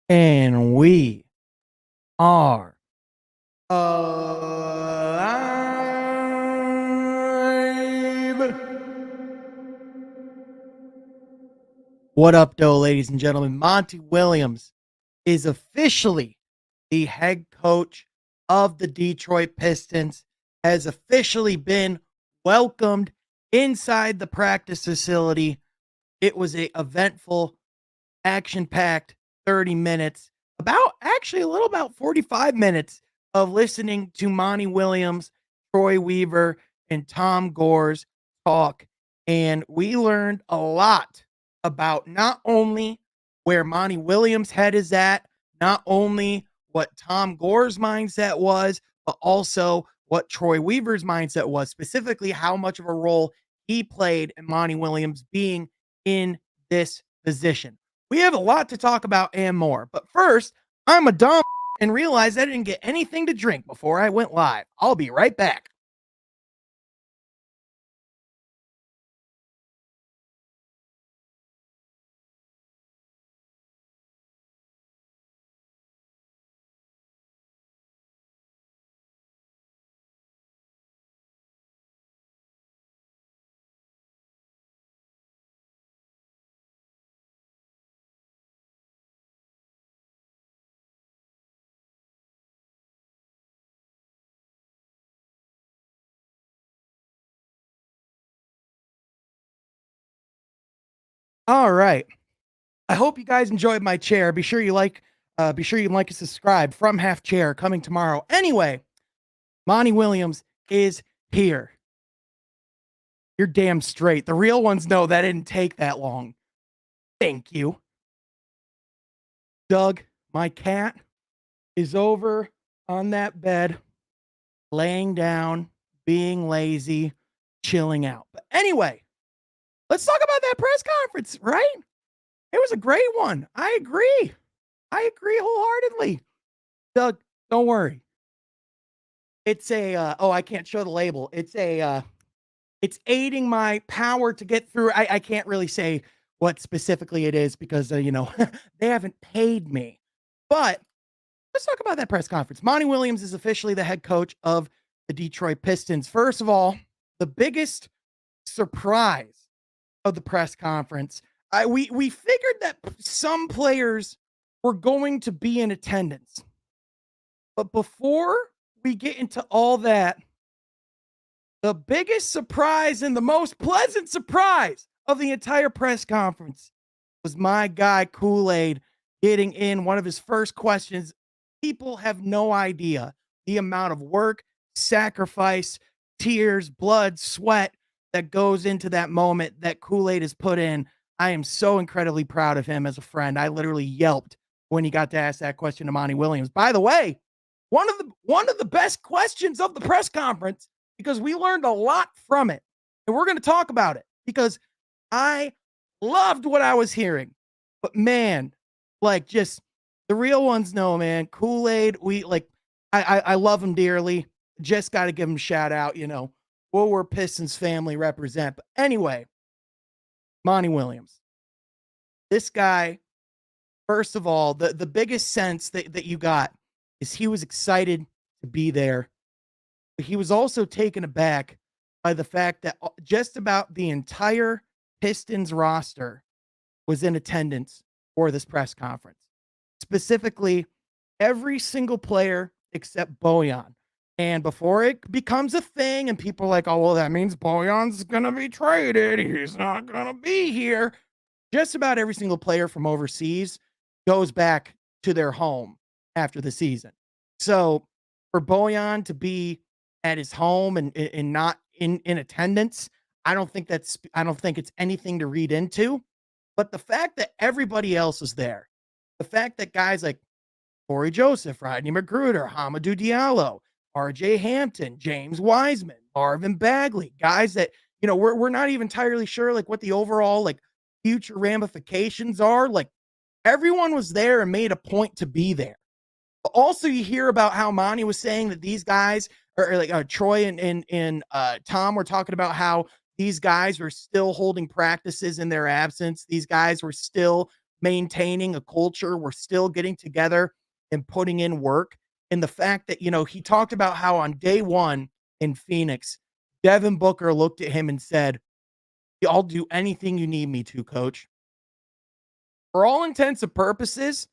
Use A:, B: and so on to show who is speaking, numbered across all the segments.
A: And we are live. What up, though, ladies and gentlemen? Monty Williams is officially the head coach of the Detroit Pistons, has officially been welcomed inside the practice facility. It was a eventful, action-packed 30 minutes, about 45 minutes of listening to Monty Williams, Troy Weaver, and Tom Gores talk. And we learned a lot about not only where Monty Williams' head is at, not only what Tom Gore's mindset was, but also what Troy Weaver's mindset was, specifically how much of a role he played in Monty Williams being in this position. We have a lot to talk about and more. But first, I'm a dumb and realized I didn't get anything to drink before I went live. I'll be right back. All right. I hope you guys enjoyed my chair. Be sure you like and subscribe from Half Chair coming tomorrow. Anyway, Monty Williams is here. You're damn straight. The real ones know that didn't take that long. Thank you. Doug, my cat, is over on that bed, laying down, being lazy, chilling out. But anyway, let's talk about that press conference, right? It was a great one. I agree. I agree wholeheartedly. Doug, don't worry. It's I can't show the label. It's aiding my power to get through. I can't really say what specifically it is because they haven't paid me. But let's talk about that press conference. Monty Williams is officially the head coach of the Detroit Pistons. First of all, the biggest surprise of the press conference, we figured that some players were going to be in attendance. But before we get into all that, the biggest surprise and the most pleasant surprise of the entire press conference was my guy Kool-Aid getting in one of his first questions. People have no idea the amount of work, sacrifice, tears, blood, sweat that goes into that moment that Kool-Aid has put in. I am so incredibly proud of him as a friend. I literally yelped when he got to ask that question to Monty Williams. By the way, one of the best questions of the press conference because we learned a lot from it. And we're going to talk about it because I loved what I was hearing. But man, like just the real ones know, man. Kool-Aid, I love him dearly. Just got to give him a shout out, where Pistons family represent. But anyway, Monty Williams. This guy, first of all, the biggest sense that you got is he was excited to be there. But he was also taken aback by the fact that just about the entire Pistons roster was in attendance for this press conference. Specifically, every single player except Bojan. And before it becomes a thing and people are like, oh, well, that means Bojan's going to be traded. He's not going to be here. Just about every single player from overseas goes back to their home after the season. So for Bojan to be at his home and not in attendance, I don't think it's anything to read into. But the fact that everybody else was there, the fact that guys like Corey Joseph, Rodney McGruder, Hamidou Diallo, RJ Hampton, James Wiseman, Marvin Bagley, guys that, we're not even entirely sure like what the overall like future ramifications are. Like everyone was there and made a point to be there. But also you hear about how Monty was saying that these guys or like Troy and Tom were talking about how these guys were still holding practices in their absence. These guys were still maintaining a culture. We're still getting together and putting in work. And the fact that, he talked about how on day one in Phoenix, Devin Booker looked at him and said, I'll do anything you need me to, coach. For all intents and purposes,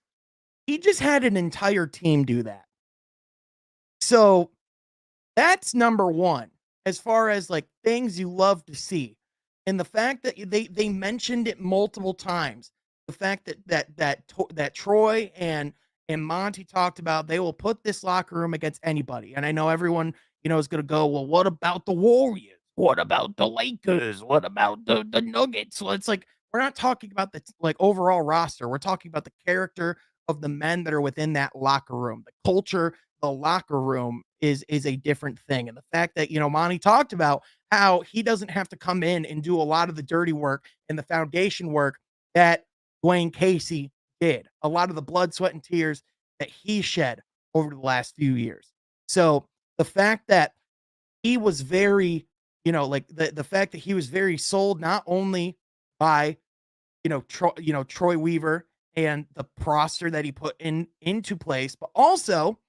A: he just had an entire team do that. So that's number one, as far as like things you love to see. And the fact that they mentioned it multiple times, the fact that Troy and Monty talked about they will put this locker room against anybody. And I know everyone, is going to go, well, what about the Warriors? What about the Lakers? What about the Nuggets? Well, it's like we're not talking about the like overall roster. We're talking about the character of the men that are within that locker room, the culture, the locker room is a different thing. And the fact that, Monty talked about how he doesn't have to come in and do a lot of the dirty work and the foundation work that Dwayne Casey did, a lot of the blood, sweat, and tears that he shed over the last few years. So the fact that he was very, like the fact that he was very sold not only by, Troy Weaver and the roster that he put into place, but also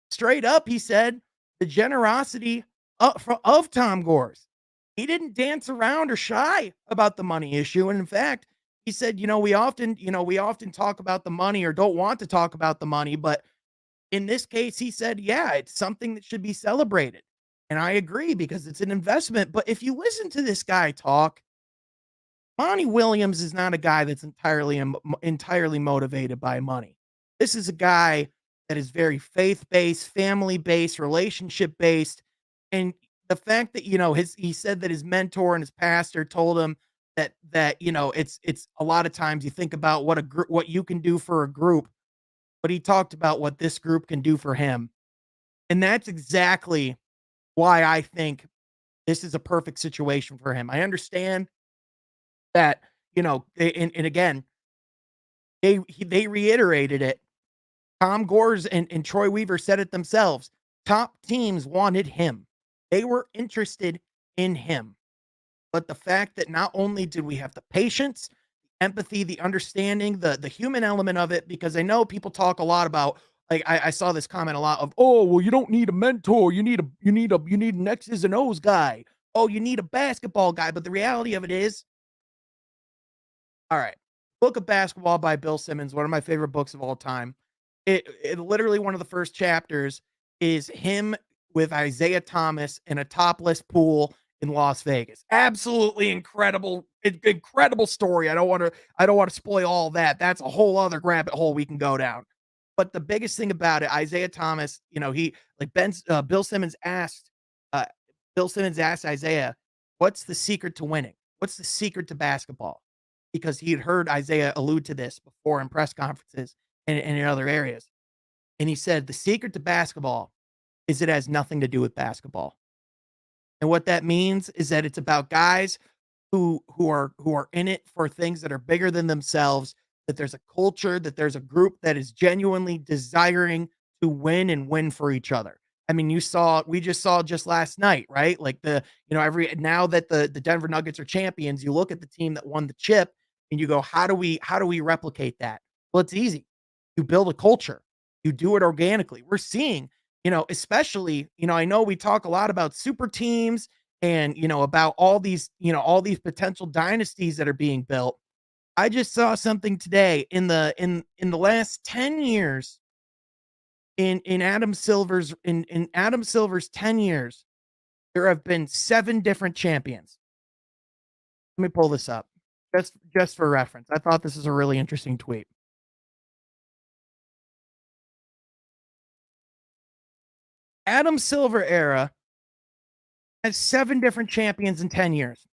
A: straight up, he said the generosity of Tom Gores. He didn't dance around or shy about the money issue. And in fact, he said, we often talk about the money or don't want to talk about the money, but in this case, he said, yeah, it's something that should be celebrated. And I agree because it's an investment. But if you listen to this guy talk, Monty Williams is not a guy that's entirely motivated by money. This is a guy that is very faith-based, family-based, relationship-based, and the fact that, he said that his mentor and his pastor told him that, it's a lot of times you think about what you can do for a group, but he talked about what this group can do for him. And that's exactly why I think this is a perfect situation for him. I understand that, and again, they reiterated it. Tom Gores and Troy Weaver said it themselves. Top teams wanted him. They were interested in him. But the fact that not only did we have the patience, empathy, the understanding, the human element of it, because I know people talk a lot about, like I saw this comment a lot of, oh, well, you don't need a mentor. You need an X's and O's guy. Oh, you need a basketball guy. But the reality of it is, all right, Book of Basketball by Bill Simmons, one of my favorite books of all time. It literally one of the first chapters is him with Isaiah Thomas in a topless pool in Las Vegas. Absolutely incredible story. I don't want to spoil all that. That's a whole other rabbit hole we can go down. But the biggest thing about it, Isaiah Thomas, he like uh, Bill Simmons asked Isaiah, "What's the secret to winning? What's the secret to basketball?" Because he had heard Isaiah allude to this before in press conferences and in other areas. And he said, the secret to basketball is it has nothing to do with basketball. And what that means is that it's about guys who are in it for things that are bigger than themselves, that there's a culture, that there's a group that is genuinely desiring to win and win for each other. I mean, we just saw just last night, right? Like every now that the Denver Nuggets are champions, you look at the team that won the chip and you go, how do we replicate that? Well, it's easy. You build a culture. You do it organically. We're seeing, especially, I know we talk a lot about super teams and, about all these potential dynasties that are being built. I just saw something today in the last 10 years in Adam Silver's 10 years, there have been 7 different champions. Let me pull this up just for reference. I thought this is a really interesting tweet. Adam Silver era has 7 different champions in 10 years.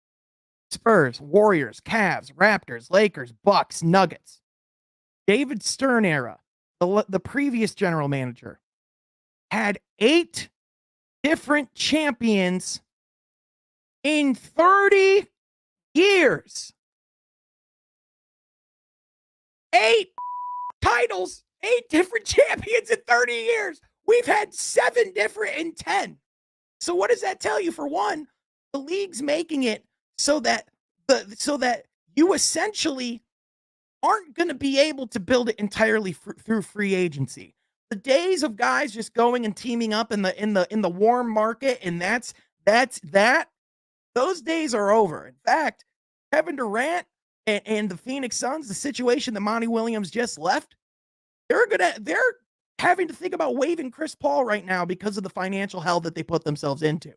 A: Spurs, Warriors, Cavs, Raptors, Lakers, Bucks, Nuggets. David Stern era, the previous general manager, had 8 different champions in 30 years. 8 titles, 8 different champions in 30 years. We've had 7 different in 10. So what does that tell you? For one, the league's making it so that you essentially aren't going to be able to build it entirely through free agency. The days of guys just going and teaming up in the warm market, and that's that. Those days are over. In fact, Kevin Durant and the Phoenix Suns, the situation that Monty Williams just left, they're having to think about waiving Chris Paul right now because of the financial hell that they put themselves into.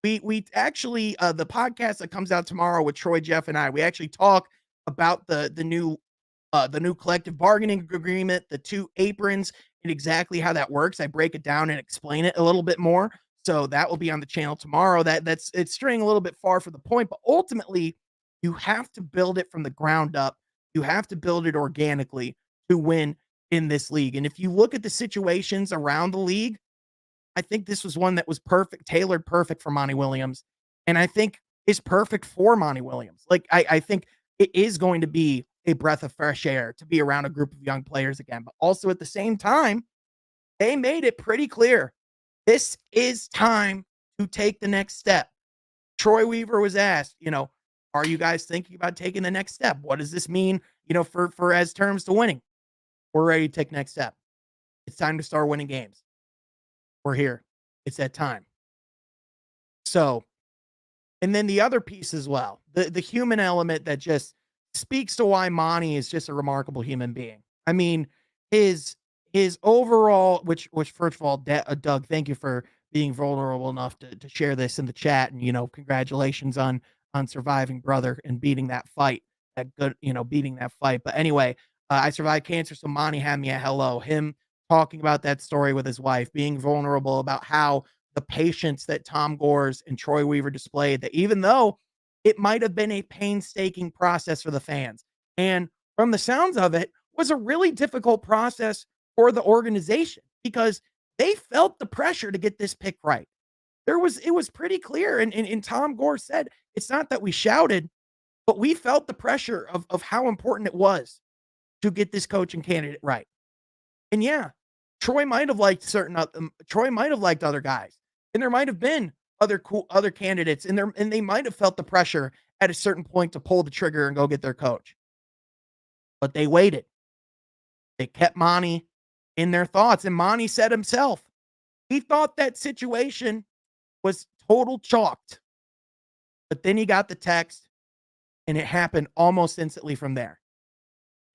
A: We actually the podcast that comes out tomorrow with Troy, Jeff, and I, we actually talk about the new collective bargaining agreement, the two aprons, and exactly how that works. I break it down and explain it a little bit more. So that will be on the channel tomorrow. It's straying a little bit far from the point, but ultimately, you have to build it from the ground up. You have to build it organically to win in this league. And if you look at the situations around the league, I think this was one that was perfect, tailored perfect for Monty Williams. And I think is perfect for Monty Williams. Like, I think it is going to be a breath of fresh air to be around a group of young players again. But also at the same time, they made it pretty clear this is time to take the next step. Troy Weaver was asked, are you guys thinking about taking the next step? What does this mean, for as terms to winning? We're ready to take next step. It's time to start winning games. We're here. It's that time. So, and then the other piece as well, the human element that just speaks to why Monty is just a remarkable human being. I mean, his overall, which first of all, Doug, thank you for being vulnerable enough to share this in the chat, and congratulations on surviving, brother, and beating that fight. Beating that fight. But anyway, I survived cancer, so Monty had me at hello. Him talking about that story with his wife, being vulnerable about how the patience that Tom Gores and Troy Weaver displayed, that even though it might have been a painstaking process for the fans, and from the sounds of it, was a really difficult process for the organization because they felt the pressure to get this pick right. It was pretty clear. And Tom Gore said, it's not that we shouted, but we felt the pressure of how important it was to get this coaching candidate right. And yeah, Troy might have liked other guys, and there might have been other candidates, and they might have felt the pressure at a certain point to pull the trigger and go get their coach. But they waited. They kept Monty in their thoughts, and Monty said himself, he thought that situation was total chalked. But then he got the text, and it happened almost instantly from there.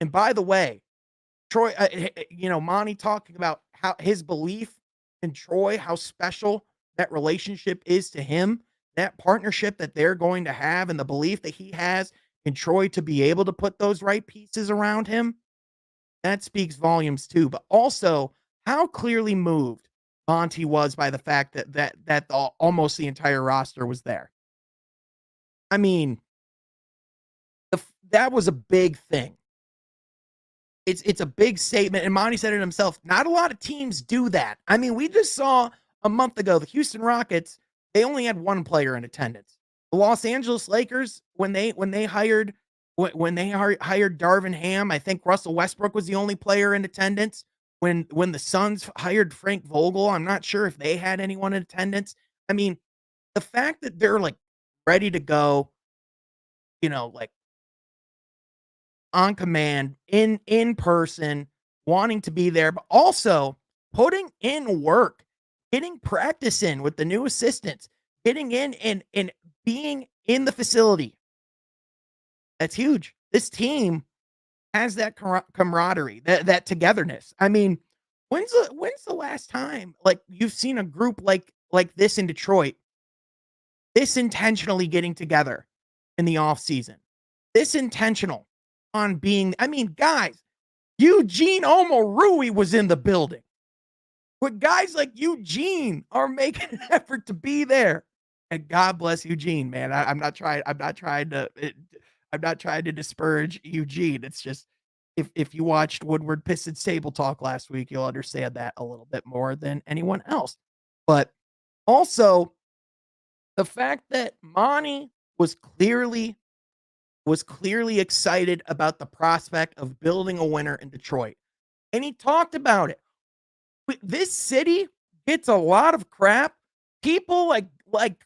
A: And by the way, Troy, Monty talking about how his belief in Troy, how special that relationship is to him, that partnership that they're going to have, and the belief that he has in Troy to be able to put those right pieces around him, that speaks volumes too. But also how clearly moved Monty was by the fact that almost the entire roster was there. I mean, that was a big thing. It's a big statement, and Monty said it himself. Not a lot of teams do that. I mean, we just saw a month ago the Houston Rockets. They only had one player in attendance. The Los Angeles Lakers, when they hired Darvin Ham, I think Russell Westbrook was the only player in attendance. When the Suns hired Frank Vogel, I'm not sure if they had anyone in attendance. I mean, the fact that they're like ready to go, like on command, in person, wanting to be there, but also putting in work, getting practice in with the new assistants, getting in and being in the facility. That's huge. This team has that camaraderie, that togetherness. I mean, when's the last time like you've seen a group like this in Detroit, this intentionally getting together in the offseason, this intentional on being, I mean, guys, Eugene Omoruyi was in the building. But guys like Eugene are making an effort to be there. And God bless Eugene, man. I'm not trying to disparage Eugene. It's just if you watched Woodward Pistons Table Talk last week, you'll understand that a little bit more than anyone else. But also the fact that Monty was clearly excited about the prospect of building a winner in Detroit. And he talked about it. This city gets a lot of crap. People like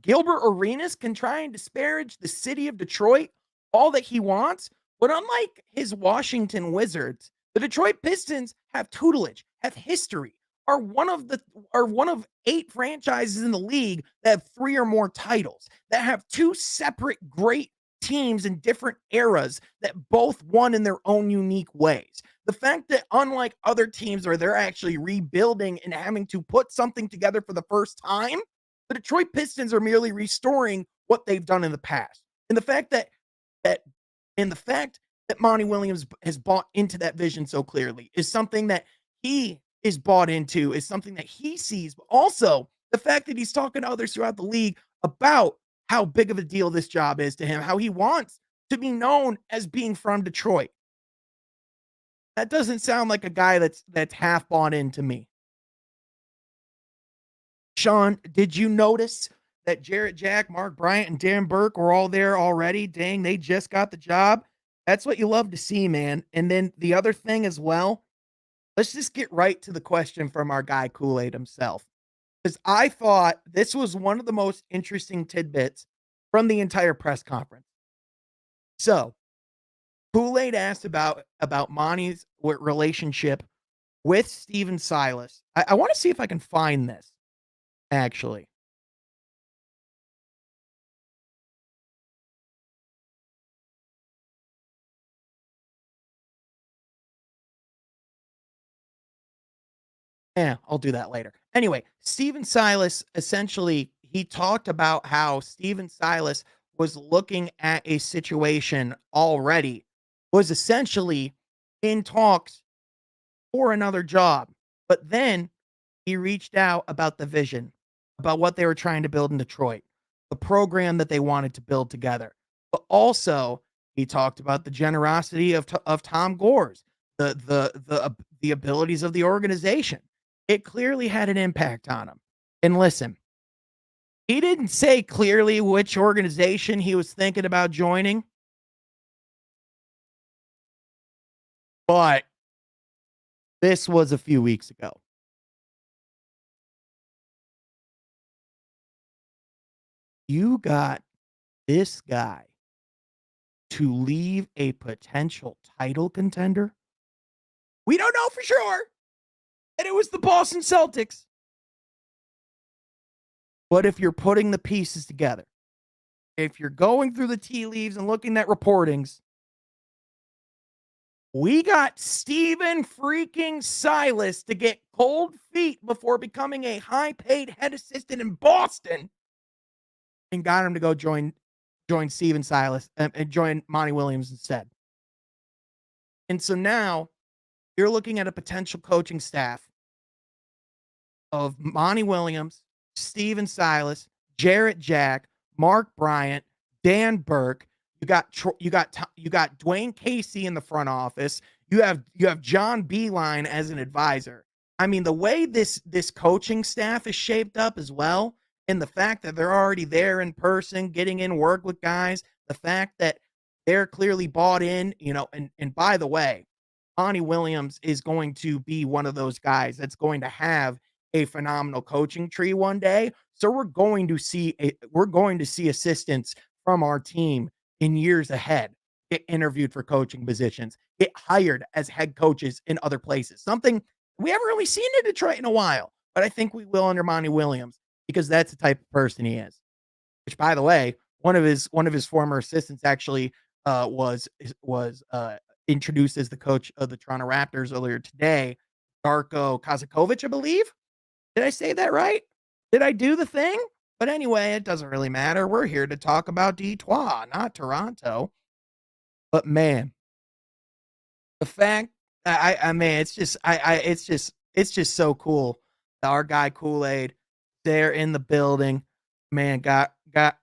A: Gilbert Arenas can try and disparage the city of Detroit all that he wants. But unlike his Washington Wizards, the Detroit Pistons have tutelage, have history, are one of 8 franchises in the league that have 3 or more titles, that have 2 separate great teams in different eras that both won in their own unique ways. The fact that unlike other teams where they're actually rebuilding and having to put something together for the first time, the Detroit Pistons are merely restoring what they've done in the past. And that the fact that Monty Williams has bought into that vision so clearly is something that he is bought into, is something that he sees, but also the fact that he's talking to others throughout the league about how big of a deal this job is to him, how he wants to be known as being from Detroit. That doesn't sound like a guy that's half bought into me. Sean, did you notice that Jarrett Jack, Mark Bryant, and Dan Burke were all there already? Dang, they just got the job. That's what you love to see, man. And then the other thing as well, let's just get right to the question from our guy Kool-Aid himself. Because I thought this was one of the most interesting tidbits from the entire press conference. So Kool-Aid asked about Monty's relationship with Steven Silas. I want to see if I can find this, actually. Yeah, I'll do that later. Anyway, Steven Silas essentially he talked about how Steven Silas was looking at a situation already, was essentially in talks for another job. But then he reached out about the vision, about what they were trying to build in Detroit, the program that they wanted to build together. But also, he talked about the generosity of Tom Gores, the abilities of the organization. It clearly had an impact on him. And listen, he didn't say clearly which organization he was thinking about joining, but this was a few weeks ago. You got this guy to leave a potential title contender? We don't know for sure. And it was the Boston Celtics. But if you're putting the pieces together, if you're going through the tea leaves and looking at reportings, we got Steven freaking Silas to get cold feet before becoming a high-paid head assistant in Boston and got him to go join Steven Silas and join Monty Williams instead. And so now you're looking at a potential coaching staff of Monty Williams, Steven Silas, Jarrett Jack, Mark Bryant, Dan Burke. You got Dwayne Casey in the front office. You have John Beeline as an advisor. I mean, the way this coaching staff is shaped up as well, and the fact that they're already there in person, getting in work with guys, the fact that they're clearly bought in, and by the way, Monty Williams is going to be one of those guys that's going to have a phenomenal coaching tree one day. So we're going to see assistants from our team in years ahead get interviewed for coaching positions, get hired as head coaches in other places. Something we haven't really seen in Detroit in a while, but I think we will under Monty Williams because that's the type of person he is. Which, by the way, one of his former assistants actually was introduced as the coach of the Toronto Raptors earlier today, Darko Kazakovic, I believe. Did I say that right? Did I do the thing? But anyway, it doesn't really matter. We're here to talk about Detroit, not Toronto. But man, the fact I mean, it's just so cool. Our guy Kool-Aid there in the building, man, got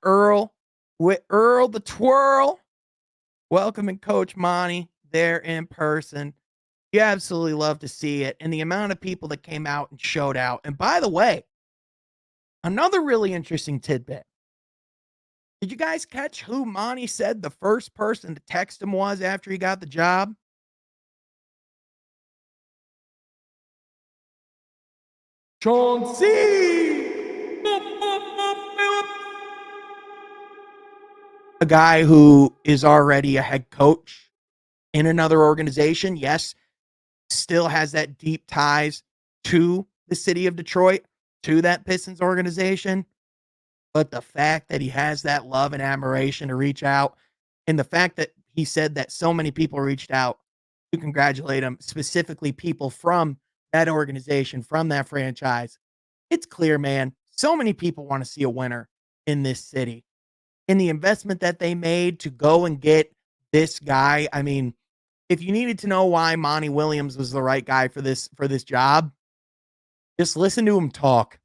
A: Earl with Earl the Twirl welcoming Coach Monty there in person. You absolutely love to see it. And the amount of people that came out and showed out. And by the way, another really interesting tidbit. Did you guys catch who Monty said the first person to text him was after he got the job? Chauncey! A guy who is already a head coach in another organization. Yes, still has that deep ties to the city of Detroit, to that Pistons organization. But the fact that he has that love and admiration to reach out, and the fact that he said that so many people reached out to congratulate him, specifically people from that organization, from that franchise, it's clear, man. So many people want to see a winner in this city. And the investment that they made to go and get this guy, I mean, if you needed to know why Monty Williams was the right guy for this job, just listen to him talk.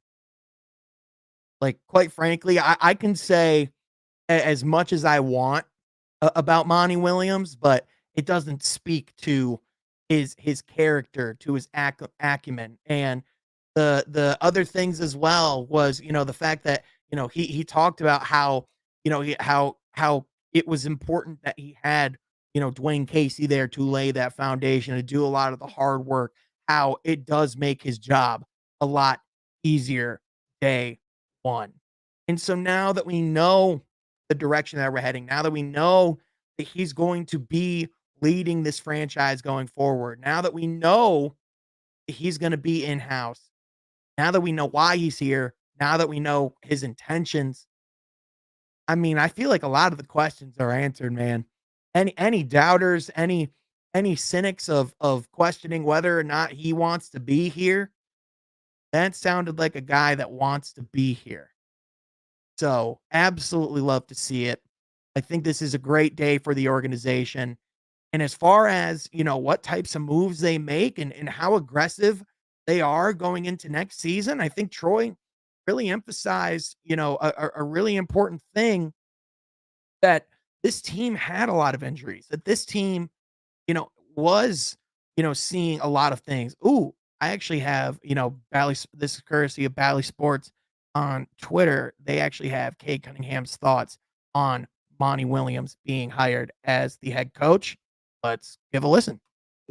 A: Like, quite frankly, I can say as much as I want about Monty Williams, but it doesn't speak to his character, to his acumen, and the other things as well was, the fact that, he talked about how, how it was important that he had, Dwayne Casey there to lay that foundation, to do a lot of the hard work, how it does make his job a lot easier day one. And so now that we know the direction that we're heading, now that we know that he's going to be leading this franchise going forward, now that we know that he's going to be in house, now that we know why he's here, now that we know his intentions, I mean, I feel like a lot of the questions are answered, man. Any doubters, any cynics of questioning whether or not he wants to be here, that sounded like a guy that wants to be here. So, absolutely love to see it. I think this is a great day for the organization. And as far as, what types of moves they make and how aggressive they are going into next season, I think Troy really emphasized, a really important thing, that this team had a lot of injuries, that this team, was, seeing a lot of things. Ooh, I actually have, this is courtesy of Bally Sports on Twitter. They actually have Cade Cunningham's thoughts on Monty Williams being hired as the head coach. Let's give a listen.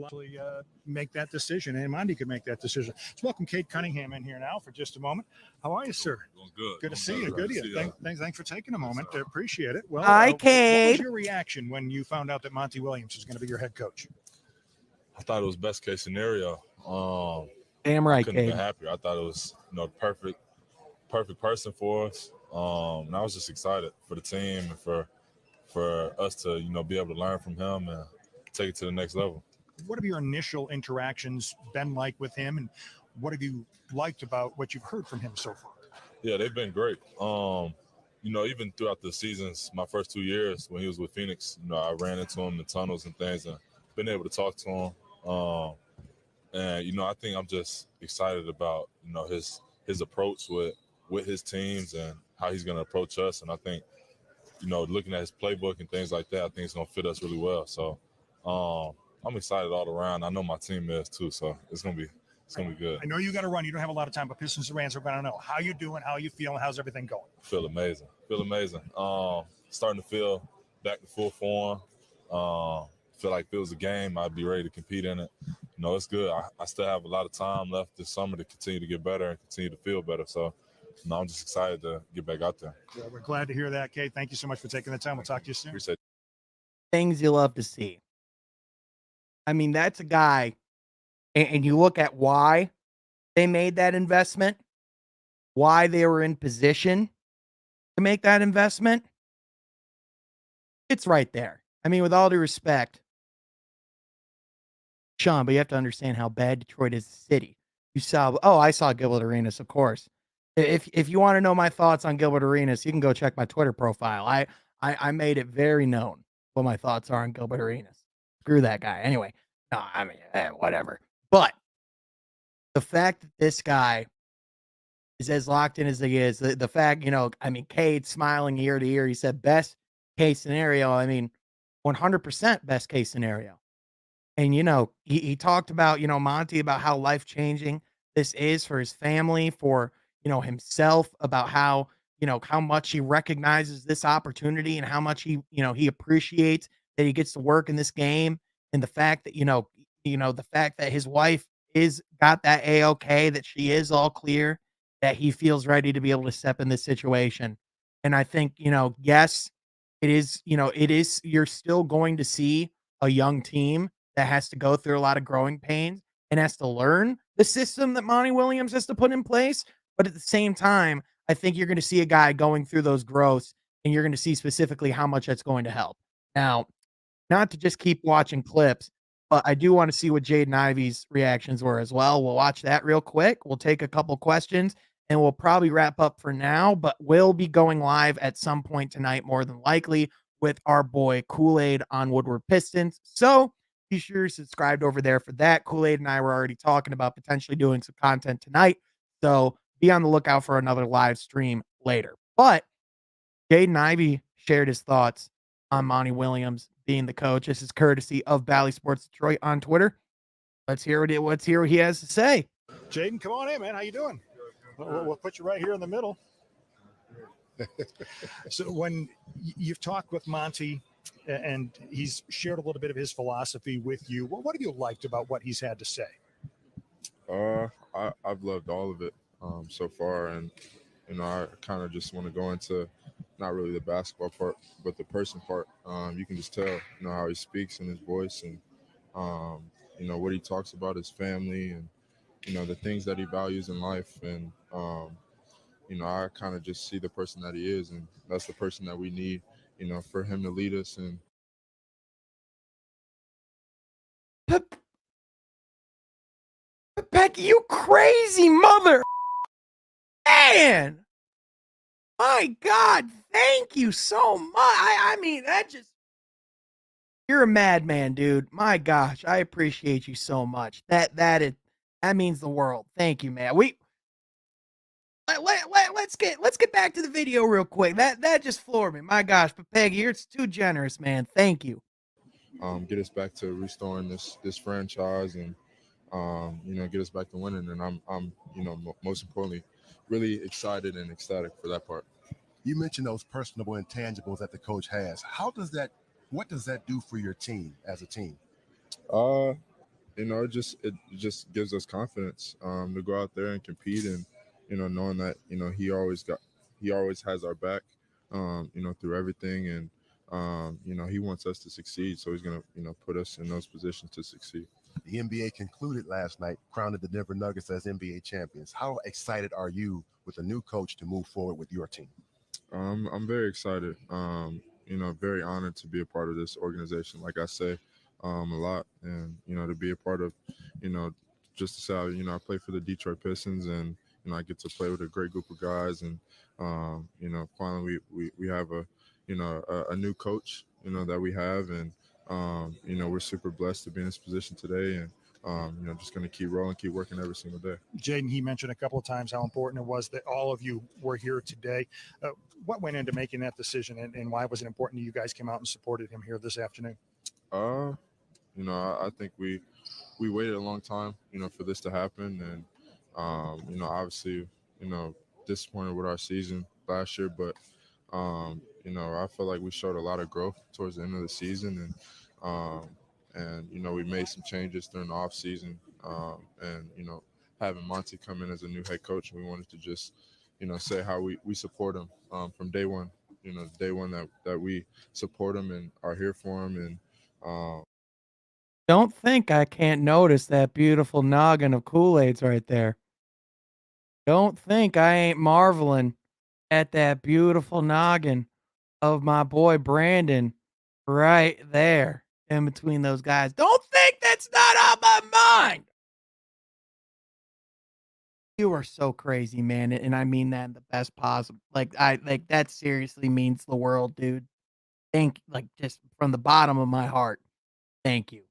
B: Actually make that decision, and Monty could make that decision. Let's welcome Cade Cunningham in here now for just a moment. How are you, sir?
C: Good.
B: Good to see you. Good to see you. Thanks for taking a moment. I appreciate it. Well,
A: Hi,
B: what
A: Cade.
B: was your reaction when you found out that Monty Williams is going to be your head coach?
C: I thought it was best case scenario.
A: Damn right,
C: Couldn't have
A: Cade.
C: been happier. I thought it was, perfect person for us. And I was just excited for the team and for us to, be able to learn from him and take it to the next level.
B: What have your initial interactions been like with him, and what have you liked about what you've heard from him so far?
C: Yeah, they've been great. Even throughout the seasons, my first 2 years when he was with Phoenix, I ran into him in the tunnels and things and been able to talk to him. And I think I'm just excited about, his approach with his teams and how he's going to approach us. And I think, looking at his playbook and things like that, I think it's going to fit us really well. So I'm excited all around. I know my team is too, so it's gonna be good.
B: I know you got to run. You don't have a lot of time, but Pistons fans are going to know how you doing, how you feeling, how's everything going.
C: Feel amazing. Starting to feel back to full form. Feel like if it was a game, I'd be ready to compete in it. It's good. I still have a lot of time left this summer to continue to get better and continue to feel better. So, I'm just excited to get back out there.
B: Yeah, we're glad to hear that, Cade. Thank you so much for taking the time. We'll talk to you soon.
C: Appreciate it.
A: Things you love to see. I mean, that's a guy, and you look at why they made that investment, why they were in position to make that investment. It's right there. I mean, with all due respect, Sean, but you have to understand how bad Detroit is as a city. I saw Gilbert Arenas, of course. If you want to know my thoughts on Gilbert Arenas, you can go check my Twitter profile. I made it very known what my thoughts are on Gilbert Arenas. Screw that guy. Anyway, no, I mean, whatever. But the fact that this guy is as locked in as he is, the fact, Cade smiling ear to ear, he said best case scenario. I mean, 100% best case scenario. And, he talked about, Monty, about how life-changing this is for his family, for, himself, about how much he recognizes this opportunity and how much he appreciates that he gets to work in this game. And the fact that, the fact that his wife is got that A-OK, that she is all clear, that he feels ready to be able to step in this situation. And I think, yes, it is, you're still going to see a young team that has to go through a lot of growing pains and has to learn the system that Monty Williams has to put in place. But at the same time, I think you're going to see a guy going through those growths and you're going to see specifically how much that's going to help. Now, not to just keep watching clips, but I do want to see what Jaden Ivey's reactions were as well. We'll watch that real quick. We'll take a couple questions and we'll probably wrap up for now, but we'll be going live at some point tonight, more than likely, with our boy Kool-Aid on Woodward Pistons. So be sure you're subscribed over there for that. Kool-Aid and I were already talking about potentially doing some content tonight. So be on the lookout for another live stream later. But Jaden Ivey shared his thoughts on Monty Williams being the coach. This is courtesy of Bally Sports Detroit on Twitter. Let's hear what he has to say.
B: Jaden, come on in, man. How you doing? We'll put you right here in the middle. So when you've talked with Monty and he's shared a little bit of his philosophy with you, what have you liked about what he's had to say?
C: I've loved all of it so far, and I kind of just want to go into not really the basketball part, but the person part. You can just tell, how he speaks in his voice, and what he talks about his family, and the things that he values in life, and I kind of just see the person that he is, and that's the person that we need, for him to lead us. And
A: Becky, you crazy mother, man! My God, thank you so much. I mean, you're a madman, dude. My gosh, I appreciate you so much. That means the world. Thank you, man. Let's get back to the video real quick. That just floored me. My gosh, but Peggy, you're too generous, man. Thank you.
C: Get us back to restoring this franchise, and get us back to winning. And I'm most importantly, really excited and ecstatic for that part.
D: You mentioned those personable intangibles that the coach has. What does that do for your team as a team?
C: It just gives us confidence to go out there and compete, and knowing that he always has our back, through everything, and he wants us to succeed, so he's gonna put us in those positions to succeed.
D: The NBA concluded last night, crowned the Denver Nuggets as NBA champions. How excited are you with a new coach to move forward with your team?
C: I'm very excited. Very honored to be a part of this organization. Like I say, a lot, and to be a part of, just to say, I play for the Detroit Pistons, and I get to play with a great group of guys, and finally we have a new coach, that we have, and we're super blessed to be in this position today, and just going to keep rolling, keep working every single day.
B: Jaden, he mentioned a couple of times how important it was that all of you were here today. What went into making that decision, and why was it important you guys came out and supported him here this afternoon?
C: I think we waited a long time, for this to happen, and obviously, disappointed with our season last year, but I feel like we showed a lot of growth towards the end of the season, and we made some changes during the off season, and having Monty come in as a new head coach, we wanted to just say how we support him from day one, day one that we support him and are here for him. And
A: Don't think I can't notice that beautiful noggin of Kool-Aid's right there. Don't think I ain't marveling at that beautiful noggin of my boy Brandon right there in between those guys. Don't think that's not on my mind. You are so crazy, man, and I mean that in the best possible. Like that seriously means the world, dude. Just from the bottom of my heart. Thank you.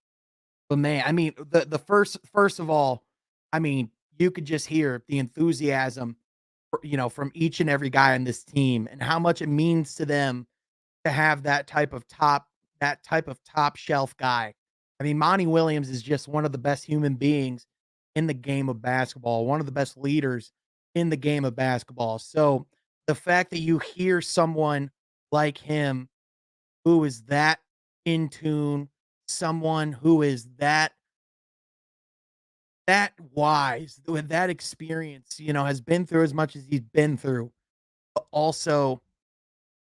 A: But man, I mean, the first of all, I mean, you could just hear the enthusiasm, from each and every guy on this team, and how much it means to them to have that type of top shelf guy. I mean, Monty Williams is just one of the best human beings in the game of basketball, one of the best leaders in the game of basketball. So the fact that you hear someone like him who is that in tune, someone who is that wise, with that experience, has been through as much as he's been through, but also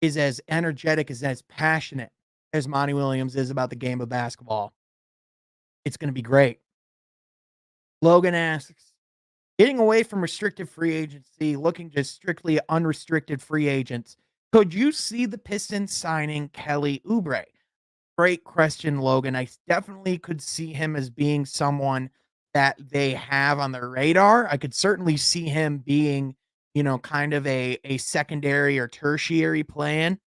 A: is as energetic, as passionate as Monty Williams is about the game of basketball. It's going to be great. Logan asks, getting away from restricted free agency, looking just strictly at unrestricted free agents, could you see the Pistons signing Kelly Oubre? Great question, Logan. I definitely could see him as being someone that they have on their radar. I could certainly see him being, kind of a secondary or tertiary plan.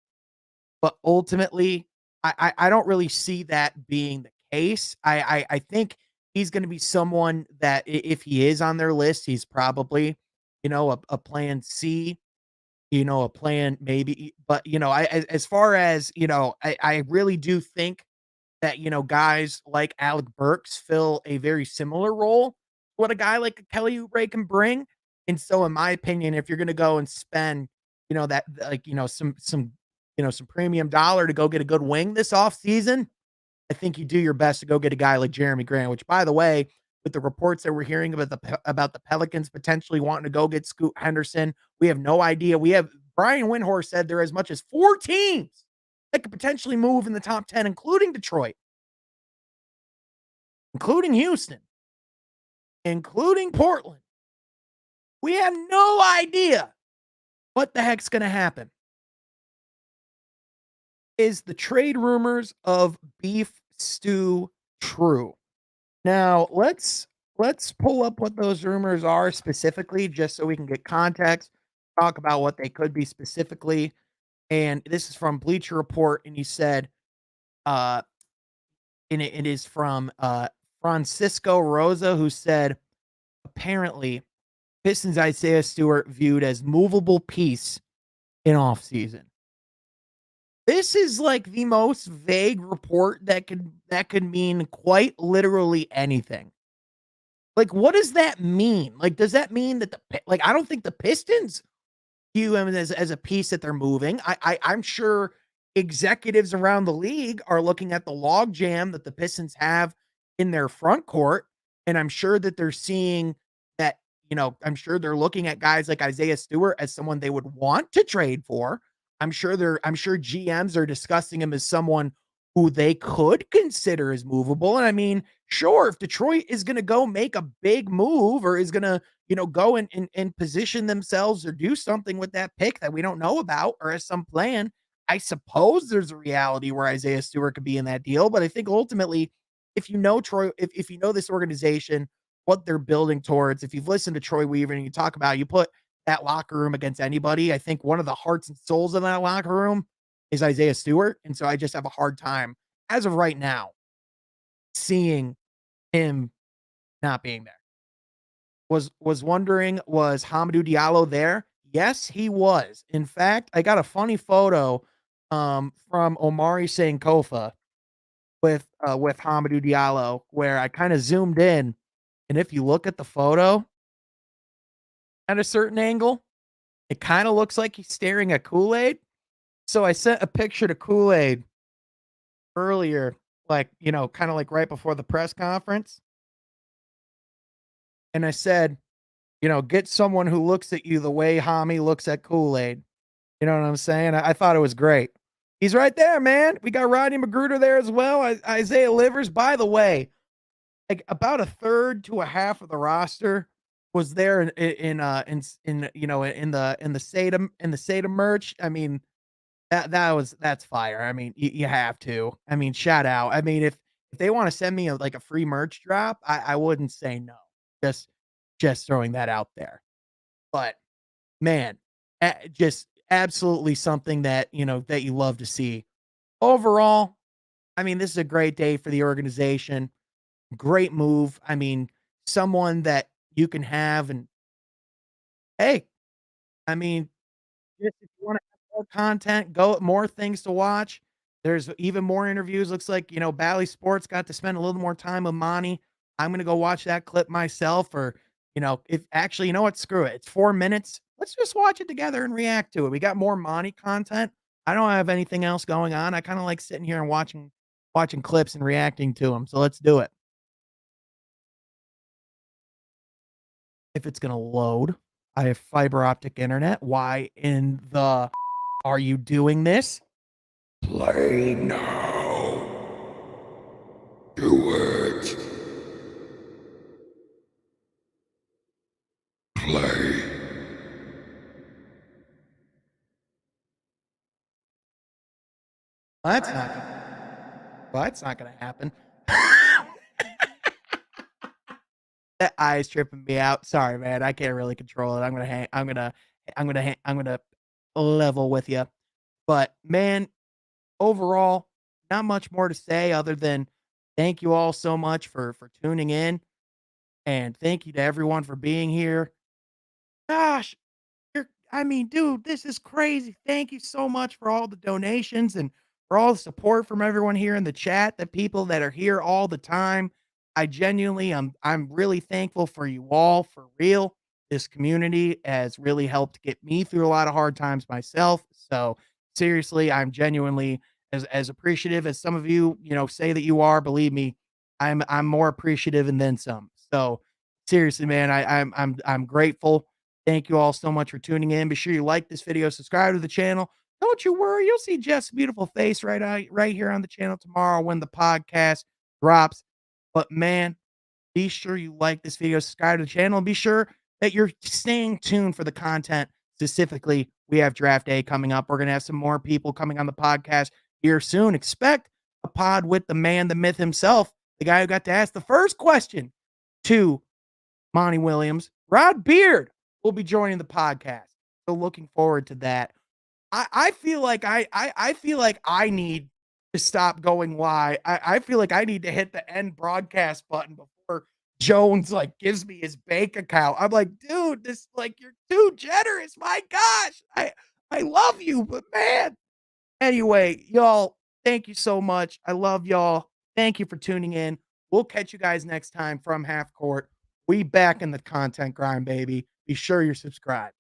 A: But ultimately, I don't really see that being the case. I think he's going to be someone that if he is on their list, he's probably, a plan C, a plan maybe. But, as far as, I really do think that, guys like Alec Burks fill a very similar role to what a guy like Kelly Oubre can bring. And so in my opinion, if you're going to go and spend, that like, some premium dollar to go get a good wing this off season, I think you do your best to go get a guy like Jeremy Grant, which by the way, with the reports that we're hearing about the Pelicans potentially wanting to go get Scoot Henderson, we have no idea. Brian Windhorst said there are as much as 4 teams that could potentially move in the top 10, including Detroit, including Houston, including Portland. We have no idea what the heck's going to happen. Is the trade rumors of beef stew true? Now, let's pull up what those rumors are specifically, just so we can get context, talk about what they could be specifically. And this is from Bleacher Report, and he said, and it is from Francisco Rosa, who said, apparently, Pistons Isaiah Stewart viewed as movable piece in offseason. This is like the most vague report that could mean quite literally anything. Like, what does that mean? Like, does that mean that I don't think the Pistons view him as a piece that they're moving. I'm sure executives around the league are looking at the logjam that the Pistons have in their front court, and I'm sure that they're seeing that, I'm sure they're looking at guys like Isaiah Stewart as someone they would want to trade for. I'm sure GMs are discussing him as someone who they could consider as movable. And I mean, sure, if Detroit is going to go make a big move or is going to, go and position themselves or do something with that pick that we don't know about or as some plan, I suppose there's a reality where Isaiah Stewart could be in that deal. But I think ultimately, if you know Troy, if you know this organization, what they're building towards, if you've listened to Troy Weaver and you talk about, you put that locker room against anybody, I think one of the hearts and souls of that locker room is Isaiah Stewart. And so I just have a hard time, as of right now, seeing him not being there. Was wondering, was Hamidou Diallo there? Yes, he was. In fact, I got a funny photo from Omari Sankofa with Hamidou Diallo where I kind of zoomed in, and if you look at the photo at a certain angle, it kind of looks like he's staring at Kool-Aid. So I sent a picture to Kool-Aid earlier, kind of like right before the press conference. And I said, get someone who looks at you the way Hami looks at Kool-Aid. You know what I'm saying? I thought it was great. He's right there, man. We got Rodney Magruder there as well. Isaiah Livers, by the way, like about a third to a half of the roster was there in the SATA merch. I mean, that's fire. I mean, you have to. I mean, shout out. I mean, if they want to send me a free merch drop, I wouldn't say no. Just throwing that out there. But man, just absolutely something that that you love to see. Overall, I mean, this is a great day for the organization. Great move. I mean, someone that you can have, and hey, I mean, just if you want to have more content, go more things to watch. There's even more interviews. Looks like, Bally Sports got to spend a little more time with Monty. I'm going to go watch that clip myself, or, if actually, you know what? Screw it. It's 4 minutes. Let's just watch it together and react to it. We got more Monty content. I don't have anything else going on. I kind of like sitting here and watching clips and reacting to them. So let's do it. If it's going to load, I have fiber optic internet. Why in the are you doing this? Play now.
E: Do it. Play.
A: Well, that's not gonna happen. That eye is tripping me out. Sorry, man. I can't really control it. I'm gonna level with you. But man, overall, not much more to say other than thank you all so much for tuning in, and thank you to everyone for being here. Gosh, I mean, dude, this is crazy. Thank you so much for all the donations and for all the support from everyone here in the chat, the people that are here all the time. I genuinely, I'm really thankful for you all, for real. This community has really helped get me through a lot of hard times myself. So seriously, I'm genuinely as appreciative as some of you, say that you are. Believe me, I'm more appreciative and then some. So seriously, man, I'm grateful. Thank you all so much for tuning in. Be sure you like this video, subscribe to the channel. Don't you worry, you'll see Jeff's beautiful face right here on the channel tomorrow when the podcast drops. But man, be sure you like this video, subscribe to the channel, and be sure that you're staying tuned for the content. Specifically, we have draft day coming up. We're going to have some more people coming on the podcast here soon. Expect a pod with the man, the myth himself, the guy who got to ask the first question to Monty Williams. Rod Beard will be joining the podcast. So looking forward to that. I feel like I feel like I need to stop going live. I feel like I need to hit the end broadcast button before Jones gives me his bank account. I'm like, dude, this you're too generous. My gosh. I love you, but man. Anyway, y'all, thank you so much. I love y'all. Thank you for tuning in. We'll catch you guys next time from Half Court. We back in the content grind, baby. Be sure you're subscribed.